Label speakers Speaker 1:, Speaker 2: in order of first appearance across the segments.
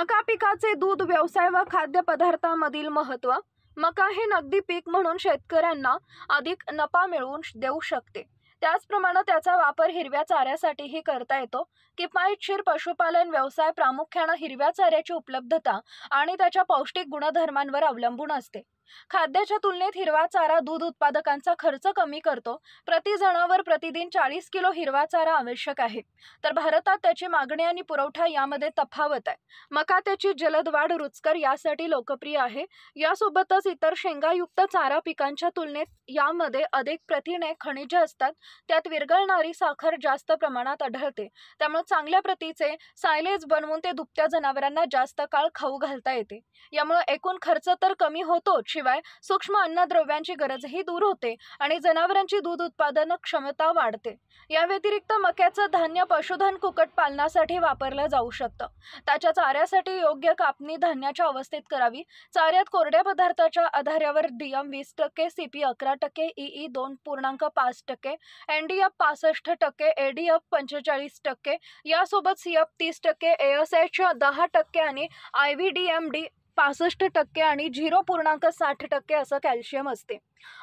Speaker 1: मका पिकाचे दूध व्यवसाय व खाद्यपदार्थांमधील महत्त्व. मका हे नगदी पीक म्हणून शेतकऱ्यांना अधिक नफा मिळवून देऊ शकते. त्याचप्रमाणे त्याचा वापर हिरव्या चाऱ्यासाठीही करता येतो. किफायतशीर पशुपालन व्यवसाय प्रामुख्याने हिरव्या चाऱ्याची उपलब्धता आणि त्याच्या पौष्टिक गुणधर्मांवर अवलंबून असते. खाद्याच्या तुलनेत हिरवा चारा दूध उत्पादकांचा खर्च कमी करतो. प्रति जनावर प्रतिदिन 40 किलो हिरवा चारा आवश्यक आहे. तर भारतात त्याची मागणी आणि पुरवठा यामध्ये तफावत आहे. मका त्याची जलद वाढ, रुचकर यासाठी लोकप्रिय आहे. यासोबतच इतर शेंगायुक्त चारा पिकांच्या तुलनेत यामध्ये अधिक प्रथिने, खनिजे असतात. त्यात विरघळणारी साखर जास्त प्रमाणात आढळते. त्यामुळे चांगल्या प्रतीचे सायलेज बनवून ते दुभत्या जनावरांना जास्त काळ खाऊ घालता येते. यामुळे एकूण खर्च तर कमी होतो, शिवाय सूक्ष्म अन्नद्रव्यांची गरजही दूर होते आणि जनावरांची दूध उत्पादन क्षमता वाढते. या व्यतिरिक्त मक्याचं धान्य पशुधन कुक्कुटपालनासाठी वापरलं जाऊ शकतं. त्याच्या चाऱ्यासाठी योग्य कापणी धान्याच्या अवस्थेत करावी. चाऱ्यात कोरड्या पदार्थाच्या आधारावर DM 20%, CP 11%, EE 2.5%, NDF 65%, ADF 45%, यासोबत CF 30%, ASH 10% आणि IVDMD 65% आणि 0.60% असं कॅल्शियम असते.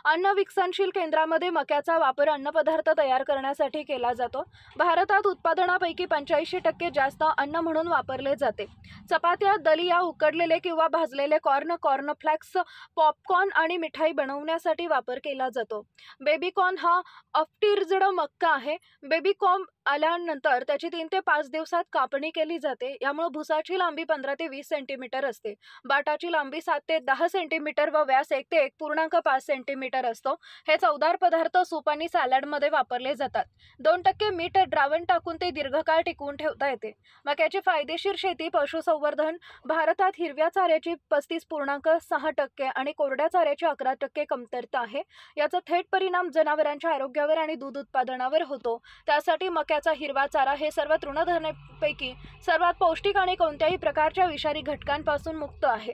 Speaker 1: अन्न विकसनशील केंद्रामध्ये मक्याचा वापर अन्नपदार्थ तयार करण्यासाठी केला जातो. भारतात उत्पादनापैकी 85% जास्त अन्न म्हणून वापरले जाते. चपात्या, दलिया, उकडलेले किंवा भाजलेले कॉर्नफ्लेक्स, पॉपकॉर्न आणि मिठाई बनवण्यासाठी वापर केला जातो. बेबीकॉर्न हा अफ्टीर्ज्ड मक्का आहे. बेबीकॉर्न आल्यानंतर त्याची 3 ते 5 दिवसात कापणी केली जाते. यामुळे भुसाची लांबी 15 ते 20 सेंटीमीटर असते. बाटाची लांबी 7 ते 10 सेंटीमीटर व व्यास 1 ते 1.5 सेंटीमीटर असतो. हे चवदार पदार्थ सूप आणि सॅलडमध्ये वापरले जातात. 2% मीठ द्रावण टाकून ते दीर्घकाळ टिकवून ठेवता येते. मक्याची फायदेशीर शेती, पशुसंवर्धन. भारतात हिरव्या चाऱ्याची 35.6% आणि कोरड्या चाऱ्याची 11% कमतरता आहे. याचा थेट परिणाम जनावरांच्या आरोग्यावर आणि दूध उत्पादनावर होतो. त्यासाठी मक्याचा हिरवा चारा हे सर्व तृणधान्यांपैकी सर्वात पौष्टिक आणि कोणत्याही प्रकारच्या विषारी घटकांपासून मुक्त आहे.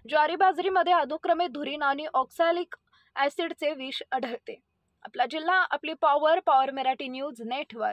Speaker 1: ज्वारी, बाजरीमध्ये अनुक्रमे धुरीन आणि ऑक्सॅलिक ॲसिडचे विष आढळते. आपला जिल्हा, आपली पॉवर मराठी न्यूज नेटवर्क.